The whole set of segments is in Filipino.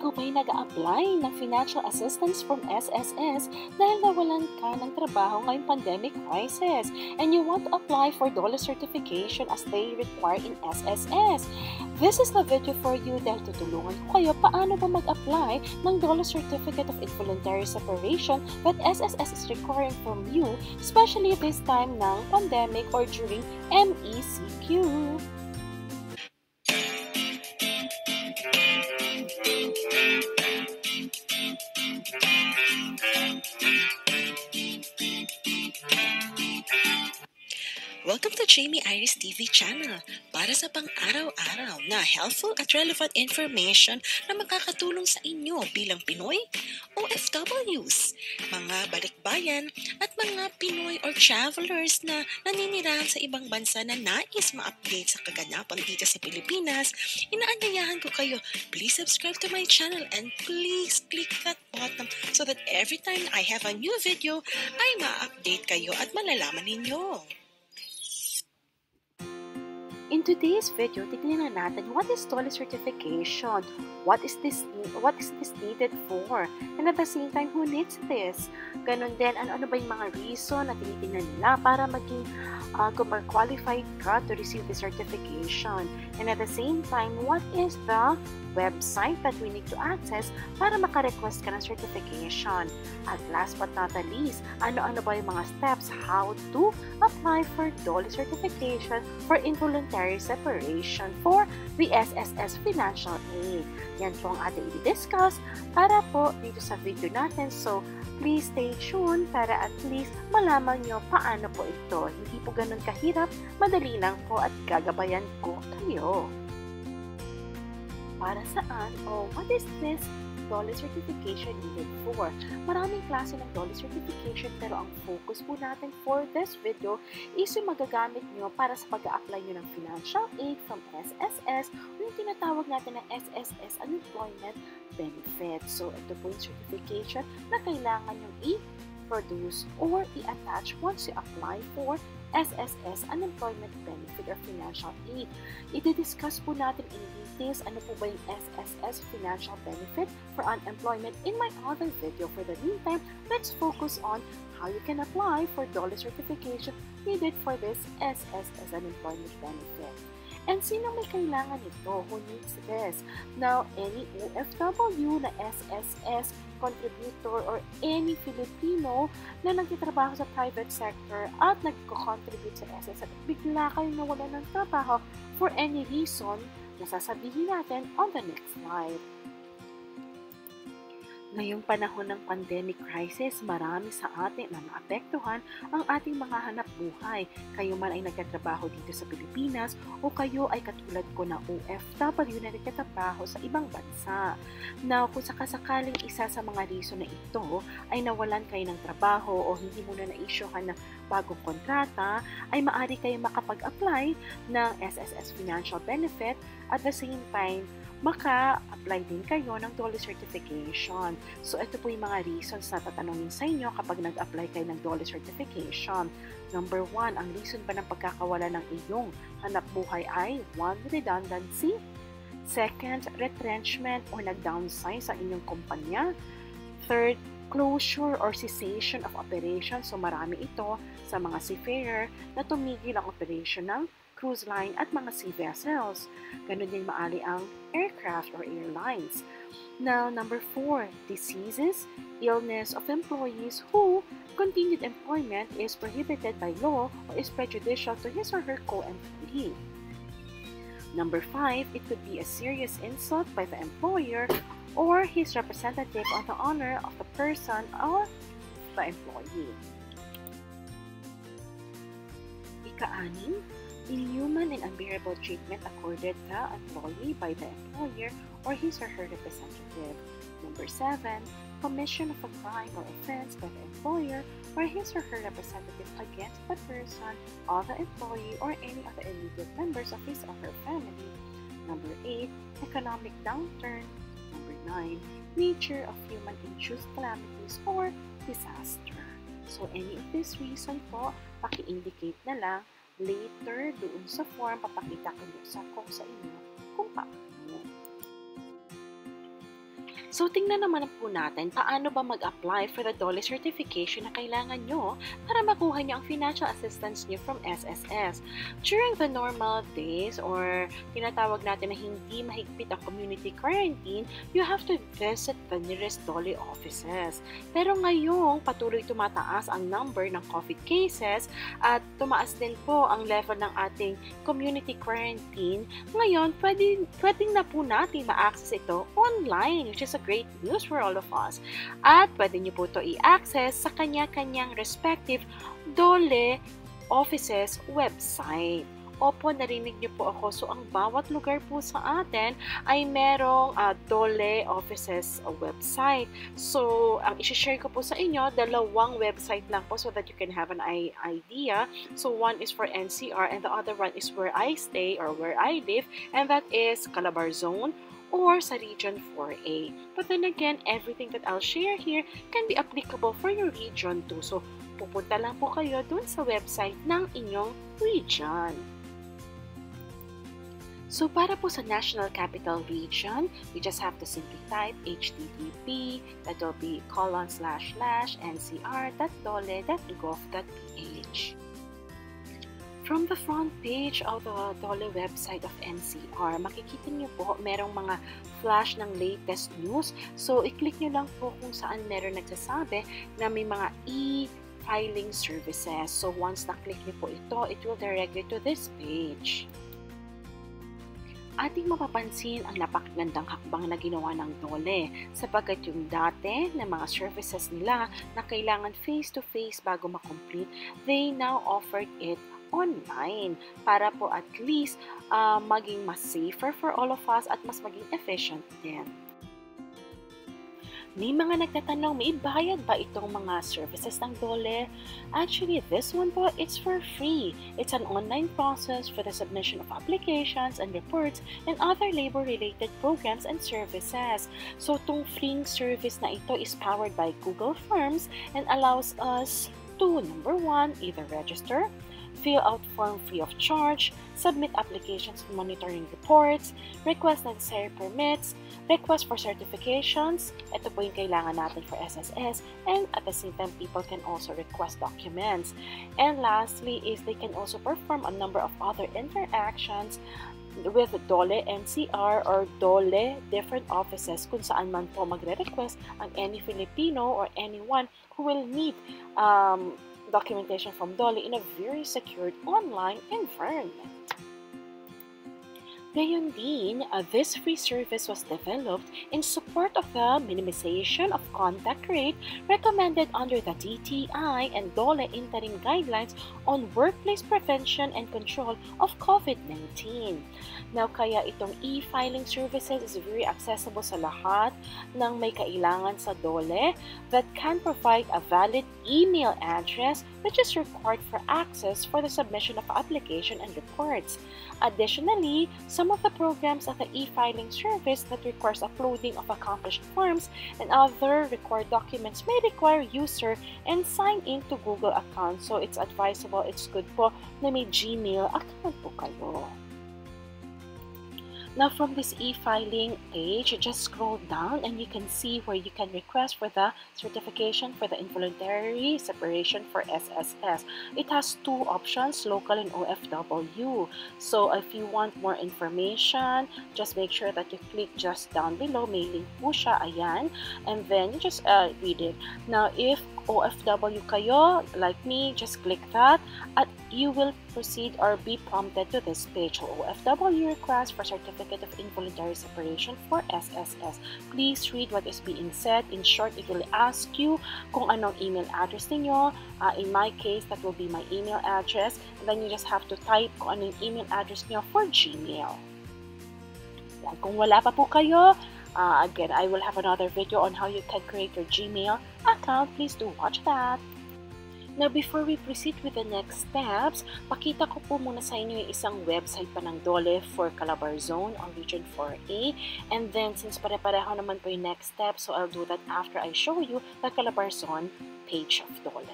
ikaw ba'y nag-a-apply ng financial assistance from SSS dahil nawalan ka ng trabaho ngayong pandemic crisis and you want to apply for DOLE Certification as they require in SSS? This is the video for you dahil tutulungan ko kayo paano ba mag-apply ng DOLE Certificate of Involuntary Separation that SSS is requiring from you, especially this time ng pandemic or during MECQ. Welcome to Jamie Iris TV channel para sa pang-araw-araw na helpful at relevant information na makakatulong sa inyo bilang Pinoy, OFWs, mga balikbayan at mga Pinoy or travelers na naninirahan sa ibang bansa na nais ma-update sa kaganapan dito sa Pilipinas. Inaanyayahan ko kayo, please subscribe to my channel and please click that button so that every time I have a new video ay ma-update kayo at malalaman ninyo. In today's video, tignan natin what is DOLE certification, what is this needed for, and at the same time, who needs this? Ganon din, ano ba yung mga reason na tinitingnan nila para maging qualified ka to receive the certification. And at the same time, what is the website that we need to access para maka-request ka ng certification. At last but not the least, ano-ano ba yung mga steps how to apply for DOLE certification for involuntary separation for the SSS financial aid. Yan po ang ating i-discuss para po dito sa video natin. So, please stay tuned para at least malaman nyo paano po ito. Hindi po ganun kahirap, madali lang po at gagabayan ko kayo. Para saan o what is this DOLE certification needed for? Maraming klase ng DOLE certification pero ang focus po natin for this video is yung magagamit nyo para sa pag-a-apply nyo ng financial aid from SSS o yung tinatawag natin na SSS Unemployment Benefit. So ito po yung certification na kailangan nyo i-produce or i-attach once you apply for SSS Unemployment Benefit or Financial Aid. I-discuss po natin in details ano po ba yung SSS Financial Benefit for Unemployment in my other video. For the meantime, let's focus on how you can apply for DOLE certification needed for this SSS Unemployment Benefit. And sino may kailangan nito? Who needs this? Now, any OFW na SSS contributor or any Filipino na nagtitrabaho sa private sector at nagko-contribute sa SSS at bigla kayong nawalan ng trabaho for any reason na sasabihin natin on the next slide. Ngayong panahon ng pandemic crisis, marami sa atin na naapektuhan ang ating mga hanap buhay. Kayo man ay nagtatrabaho dito sa Pilipinas o kayo ay katulad ko na OFW na nagtatrabaho sa ibang bansa. Now, kung sakasakaling isa sa mga reason na ito ay nawalan kayo ng trabaho o hindi mo na na-issuehan ng bagong kontrata, ay maaari kayo makapag-apply ng SSS Financial Benefit at the same time, maka-apply din kayo ng DOLE certification. So, ito po yung mga reasons na tatanungin sa inyo kapag nag-apply kayo ng DOLE certification. Number 1, ang reason ba ng pagkakawala ng iyong hanap buhay ay 1. Redundancy. 2. Retrenchment or nag-downsize sa inyong kumpanya. 3. Closure or cessation of operation. So, marami ito sa mga seafarer na tumigil ang operation ng cruise line at mga sea vessels. Ganun din maali ang aircraft or airlines. Now, number 4, diseases, illness of employees who continued employment is prohibited by law or is prejudicial to his or her co-employee. Number 5, it could be a serious insult by the employer or his representative on the honor of the person or the employee. Ika-6, inhuman and unbearable treatment accorded the employee by the employer or his or her representative. Number 7, commission of a crime or offense by the employer or his or her representative against the person or the employee or any of the immediate members of his or her family. Number 8, economic downturn. Number 9, nature of human-induced calamities or disaster. So, any of this reason po, paki-indicate na lang later doon sa form, papakita ko sa inyo kung paano. So, tingnan naman po natin paano ba mag-apply for the DOLE certification na kailangan nyo para makuha nyo ang financial assistance nyo from SSS. During the normal days or tinatawag natin na hindi mahigpit ang community quarantine, you have to visit the nearest DOLE offices. Pero ngayong patuloy tumataas ang number ng COVID cases at tumaas din po ang level ng ating community quarantine, ngayon pwedeng na po natin ma-access ito online, which is a great news for all of us. At pwede nyo po ito i-access sa kanya-kanyang respective DOLE offices website. Opo, narinig niyo po ako. So, ang bawat lugar po sa atin ay merong DOLE offices website. So, ang isi-share ko po sa inyo, dalawang website lang po so that you can have an idea. So, one is for NCR and the other one is where I stay or where I live, and that is Calabarzon or sa Region 4A. But then again, everything that I'll share here can be applicable for your Region 2. So, pupunta lang po kayo dun sa website ng inyong region. So, para po sa National Capital Region, you just have to simply type http ncr.dole.gov.ph. From the front page of the DOLE website of NCR, makikita niyo po merong mga flash ng latest news. So, i-click niyo lang po kung saan meron nagsasabi na may mga e-filing services. So, once na-click niyo po ito, it will direct you to this page. Ating mapapansin ang napakagandang hakbang na ginawa ng DOLE sapagkat yung dati na mga services nila na kailangan face-to-face bago makomplete, they now offered it online para po at least maging mas safer for all of us at mas maging efficient din. May mga nagtatanong, may bayad ba itong mga services ng DOLE? Actually, this one po, it's for free. It's an online process for the submission of applications and reports and other labor-related programs and services. So, itong free service na ito is powered by Google Forms and allows us to, number one, either register, fill out form free of charge, submit applications for monitoring reports, request necessary permits, request for certifications, ito po yung kailangan natin for SSS, and at the same time, people can also request documents. And lastly is they can also perform a number of other interactions with DOLE NCR or DOLE different offices kung saan man po magre-request ang any Filipino or anyone who will need documentation from DOLE in a very secured online environment. Gayon din, this free service was developed in support of the minimization of contact rate recommended under the DTI and DOLE interim guidelines on workplace prevention and control of COVID-19. Now, kaya itong e-filing services is very accessible sa lahat ng may kailangan sa DOLE that can provide a valid email address which is required for access for the submission of application and reports. Additionally, some of the programs of the e-filing service that requires uploading of accomplished forms and other required documents may require user and sign in to Google account. So, it's advisable, it's good po na may Gmail account po kayo. Now, from this e-filing page, just scroll down and you can see where you can request for the certification for the Involuntary Separation for SSS. It has two options, local and OFW. So, if you want more information, just make sure that you click just down below. May link po siya, ayan. And then, you just read it. Now, if OFW kayo, like me, just click that at you will proceed or be prompted to this page. So, OFW request for Certificate of Involuntary Separation for SSS. Please read what is being said. In short, it will ask you kung anong email address ninyo. In my case, that will be my email address. And then you just have to type kung anong email address nyo for Gmail. Yan. Kung wala pa po kayo, again, I will have another video on how you can create your Gmail account. Please do watch that. Now, before we proceed with the next steps, pakita ko po muna sa inyo yung isang website pa ng DOLE for Calabarzon on Region 4A. And then, since pare-pareho naman po yung next step, so I'll do that after I show you the Calabarzon page of DOLE.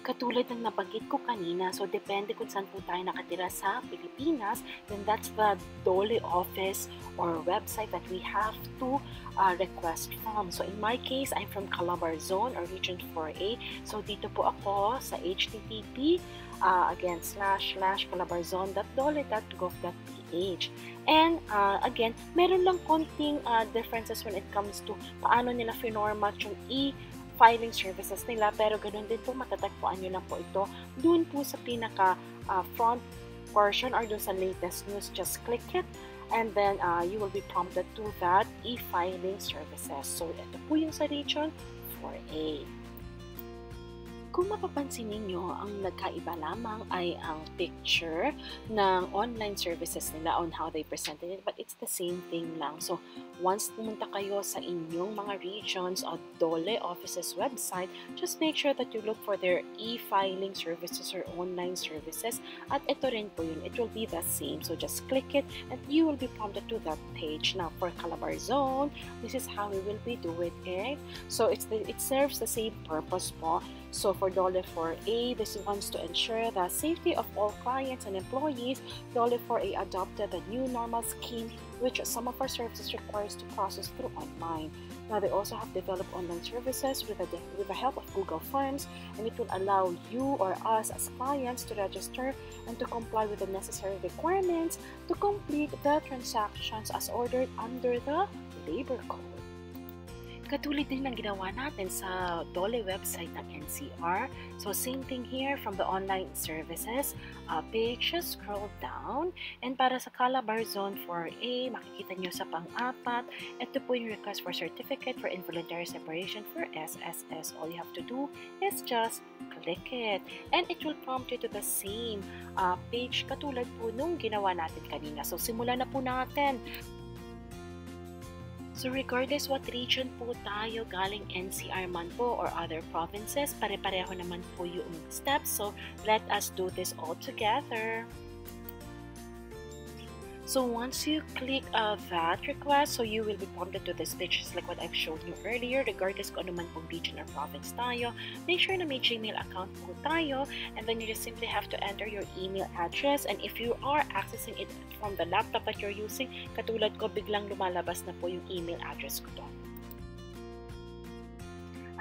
Katulad ng nabanggit ko kanina, so depende kung saan po tayo nakatira sa Pilipinas, then that's the DOLE office or website that we have to request from. So in my case, I'm from Calabarzon or Region 4A. So dito po ako sa http again //calabarzon.dole.gov.ph. And again, meron lang konting differences when it comes to paano nila finormat yung filing services nila, pero ganun din po matatagpuan nyo lang po ito dun po sa pinaka front portion or dun sa latest news. Just click it and then you will be prompted to that e-filing services. So ito po yung sa region 4A. Kung mapapansin ninyo, ang nagkaiba lamang ay ang picture ng online services nila on how they presented it, but it's the same thing lang. So, once pumunta kayo sa inyong mga regions o DOLE offices website, just make sure that you look for their e-filing services or online services. At ito rin po yun, it will be the same. So, just click it and you will be prompted to that page. Now, for Calabarzon, this is how we will be doing it. So, it serves the same purpose po. So for DOLE 4A, this wants to ensure the safety of all clients and employees. DOLE 4A adopted the new normal scheme, which some of our services requires to process through online. Now they also have developed online services with the help of Google Forms, and it will allow you or us as clients to register and to comply with the necessary requirements to complete the transactions as ordered under the Labor Code. Katulad din ng ginawa natin sa DOLE website ng NCR. So same thing here from the online services page, just scroll down. And para sa Calabarzon 4A, makikita nyo sa pang-apat, ito po yung request for certificate for involuntary separation for SSS. All you have to do is just click it. And it will prompt you to the same page katulad po nung ginawa natin kanina. So simulan na po natin. So regardless what region po tayo, galing NCR man po or other provinces, pare-pareho naman po yung steps. So let us do this all together. So once you click that request, so you will be prompted to this page just like what I've shown you earlier. Regardless kung ano man pong region or province tayo, make sure na may Gmail account po tayo, and then you just simply have to enter your email address. And if you are accessing it from the laptop that you're using, katulad ko, biglang lumalabas na po yung email address ko doon.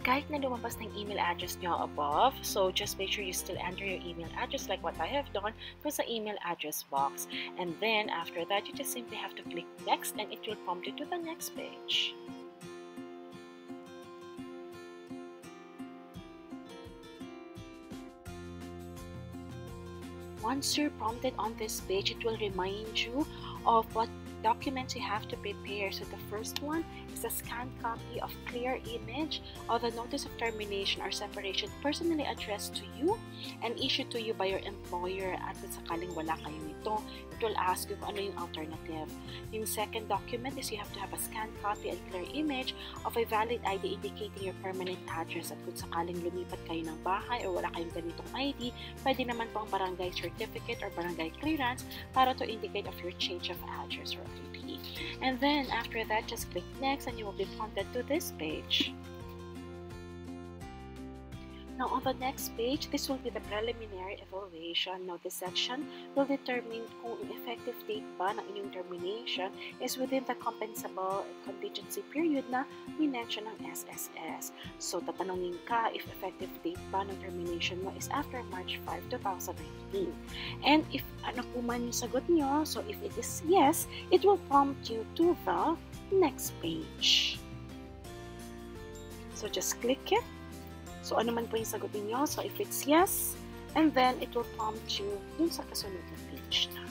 Kahit na lumabas ng email address nyo above, so just make sure you still enter your email address like what I have done for sa email address box. And then after that, you just simply have to click next and it will prompt you to the next page. Once you're prompted on this page, it will remind you of what documents you have to prepare. So the first one is a scanned copy of clear image of the notice of termination or separation personally addressed to you and issued to you by your employer. At sakaling wala kayo nito, it will ask you kung ano yung alternative. Yung second document is you have to have a scanned copy and clear image of a valid ID indicating your permanent address. At kung sakaling lumipat kayo ng bahay o wala kayong ganitong ID, pwede naman po ang barangay certificate or barangay clearance para to indicate of your change of address or IP. And then after that, just click next and you will be prompted to this page. Now on the next page, this will be the preliminary evaluation. Now this section will determine kung effective date ba ng inyong termination is within the compensable contingency period na minention ng SSS. So tatanungin ka if effective date ba ng termination mo is after March 5, 2019. And if ano po man yung sagot nyo, so if it is yes, it will prompt you to the next page. So just click it. So, ano man po yung sagot niyo. So, if it's yes, and then it will prompt you dun sa kasunod na page na.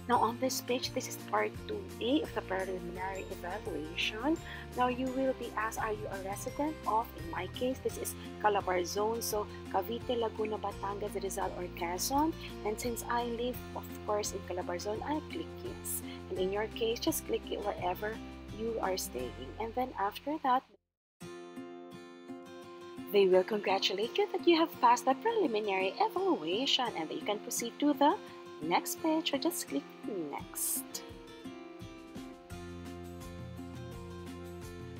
Now, on this page, this is part 2A of the preliminary evaluation. Now, you will be asked, are you a resident of, in my case, this is Calabarzon, so Cavite, Laguna, Batangas, Rizal, or Quezon. And since I live, of course, in Calabarzon, I click yes. And in your case, just click it wherever you are staying. And then after that, they will congratulate you that you have passed the preliminary evaluation and that you can proceed to the next page. So just click next.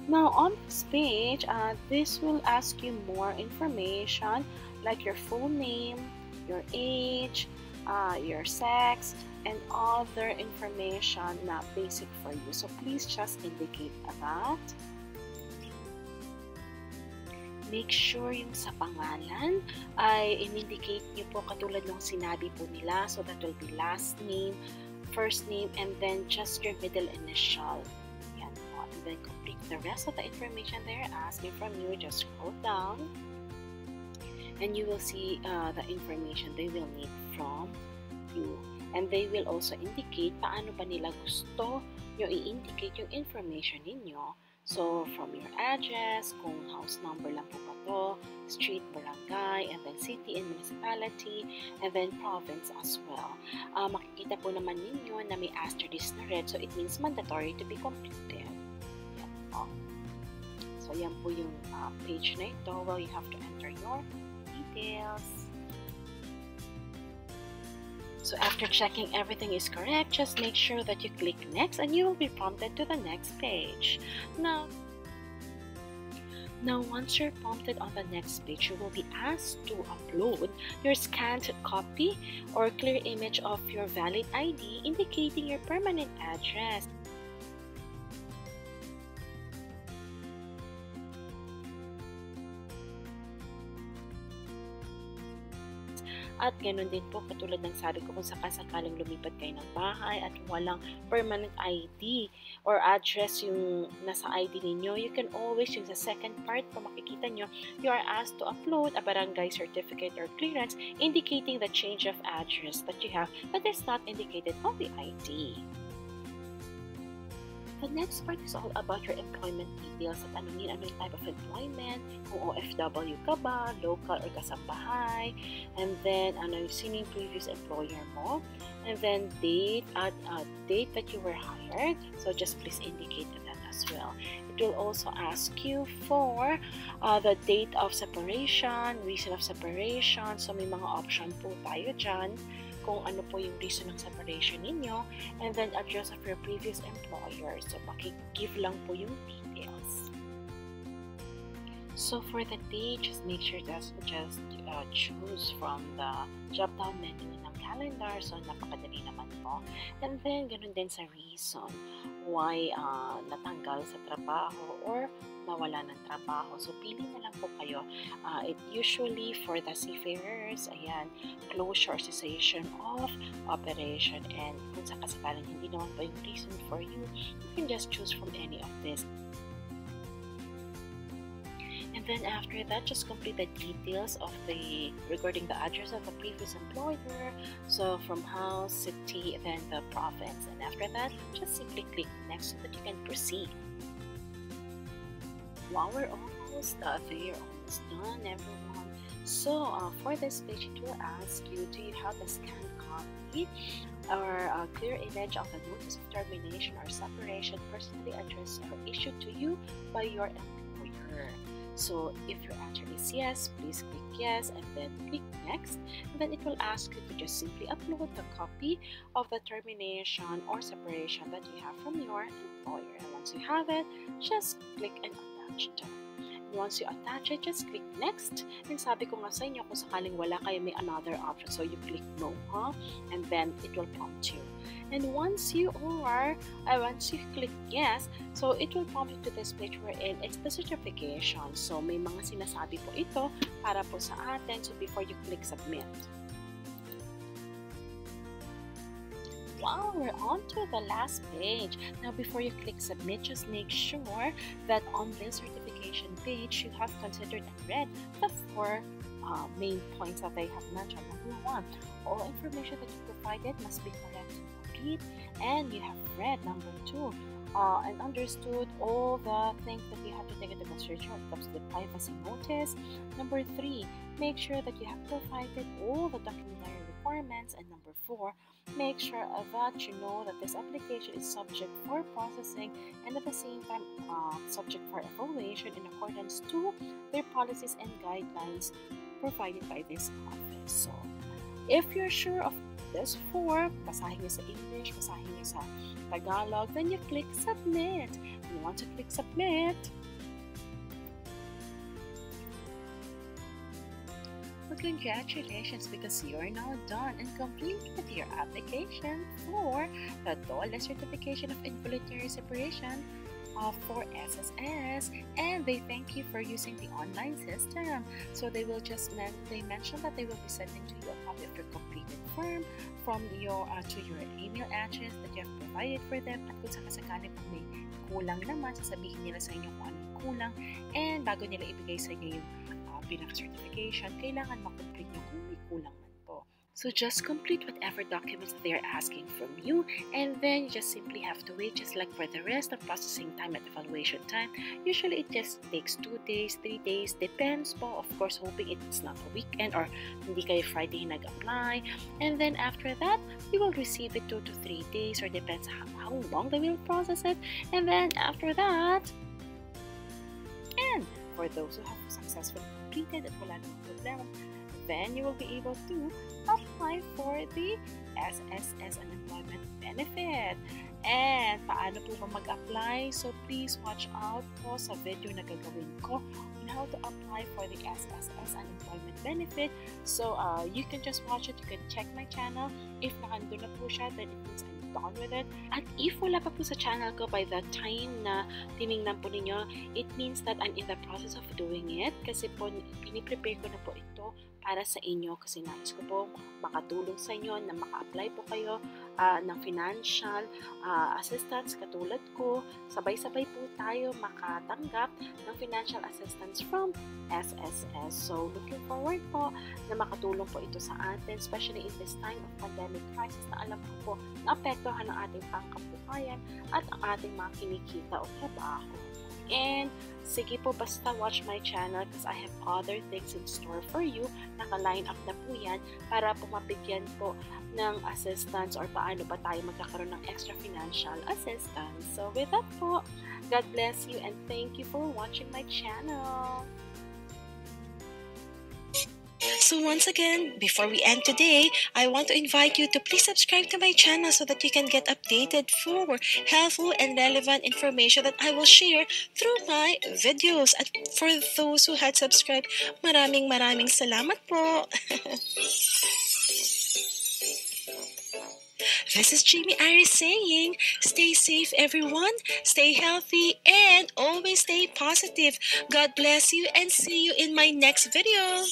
Now on this page, this will ask you more information like your full name, your age, your sex, and other information na basic for you. So please just indicate that. Make sure yung sa pangalan ay in-indicate niyo po katulad ng sinabi po nila. So that will be last name, first name, and then just your middle initial. Yan po. And then complete the rest of the information they're asking from you. Just scroll down and you will see the information they will need from you. And they will also indicate paano ba nila gusto nyo i-indicate yung information ninyo. So, from your address, kung house number lang po ba to, street, barangay, and then city and municipality, and then province as well. Makikita po naman ninyo na may asterisk na red, so it means mandatory to be completed. Yan po. So, yan po yung page na ito. Well, you have to enter your details. So after checking everything is correct, just make sure that you click next and you will be prompted to the next page. Now once you're prompted on the next page, you will be asked to upload your scanned copy or clear image of your valid ID indicating your permanent address. At ganoon din po, katulad ng sabi ko, kung sakasakaling lumipat kayo ng bahay at walang permanent ID or address yung nasa ID ninyo, you can always use the second part. Kung makikita nyo, you are asked to upload a barangay certificate or clearance indicating the change of address that you have but is not indicated on the ID. The next part is all about your employment details at ano yung type of employment, kung OFW ka ba, local or kasambahay, and then sino yung previous employer mo, and then date that you were hired. So just please indicate that as well. It will also ask you for the date of separation, reason of separation. So may mga option po tayo dyan kung ano po yung reason ng separation ninyo, and then address of your previous employer. So, give lang po yung details. So, for the date, just make sure that just choose from the drop-down menu ng calendar. So, napakadali naman po. And then, ganun din sa reason why natanggal sa trabaho or nawala ng trabaho. So, pili na lang po kayo. It usually for the seafarers, ayan, closure or cessation of operation. And kung sakasakaling hindi naman po yung reason for you, you can just choose from any of this. And then after that, just complete the details of regarding the address of the previous employer. So from house, city, then the province. And after that, just simply click next so that you can proceed. Wow, we're almost there, almost done, everyone. So for this page, it will ask you, do you have a scanned copy or a clear image of the notice of termination or separation personally addressed or issued to you by your employer? So if your answer is yes, please click yes and then click next. And then it will ask you to just simply upload the copy of the termination or separation that you have from your employer. And once you have it, just click and attach it. And once you attach it, just click next. And sabi ko nga sa inyo, kung sakaling wala kayo, may another option. So you click no, and then it will prompt you. And once you click yes, so it will prompt you to this page wherein it's the certification. So may mga sinasabi po ito para po sa atin. So before you click submit. Wow, we're on to the last page. Now before you click submit, just make sure that on this certification page, you have considered and read the 4 main points that they have mentioned. Number 1, all information that you provided must be correct and complete, and you have read. Number 2, and understood all the things that you have to take into consideration when it comes to the privacy notice. Number 3, make sure that you have provided all the documentary requirements. And number 4, make sure that you know that this application is subject for processing and at the same time subject for evaluation in accordance to their policies and guidelines provided by this office. So if you're sure of this form, basahin niyo sa English, basahin niyo sa Tagalog, then you click submit. You want to click submit. Well, congratulations, because you're now done and complete with your application for the DOLE Certification of Involuntary Separation for SSS, and they thank you for using the online system. So they mentioned that they will be sending to you a copy of your completed form from your to your email address that you have provided for them. At kung sakasakali pag may kulang naman, sasabihin nila sa inyo kung anong kulang, and bago nila ibigay sa inyo yung pinaka-certification, kailangan makomplete nyo kung may kulang man po. So just complete whatever documents that they are asking from you, and then you just simply have to wait, just like for the rest of processing time and evaluation time. Usually it just takes 2 days, 3 days, depends po, of course, hoping it's not a weekend or hindi kayo Friday nag-apply. And then after that, you will receive it 2 to 3 days, or depends how long they will process it. And then after that, and for those who have successfully completed at wala namang problema, then you will be able to apply for the SSS unemployment benefit. And paano po ba mag-apply? So please watch out po sa video na gagawin ko on how to apply for the SSS unemployment benefit. So you can just watch it, you can check my channel. If nakandun na po siya, then it means I'm done with it. At if wala pa po sa channel ko by the time na tinignan po ninyo, it means that I'm in the process of doing it, kasi po piniprepare ko na po ito para sa inyo, kasi nais ko po makatulong sa inyo na maka-apply po kayo ng financial assistance katulad ko. Sabay-sabay po tayo makatanggap ng financial assistance from SSS. So looking forward po na makatulong po ito sa atin, especially in this time of pandemic crisis na alam ko po naapektuhan ang ating pangkabuhayan at ang ating mga kinikita o trabaho. And sige po, basta watch my channel because I have other things in store for you. Naka-line up na po yan para po mabigyan po ng assistance or paano ba tayo magkakaroon ng extra financial assistance. So with that po, God bless you and thank you for watching my channel. So once again, before we end today, I want to invite you to please subscribe to my channel so that you can get updated for helpful and relevant information that I will share through my videos. At for those who had subscribed, maraming salamat po. This is Jamie Iris saying, stay safe everyone, stay healthy, and always stay positive. God bless you and see you in my next video.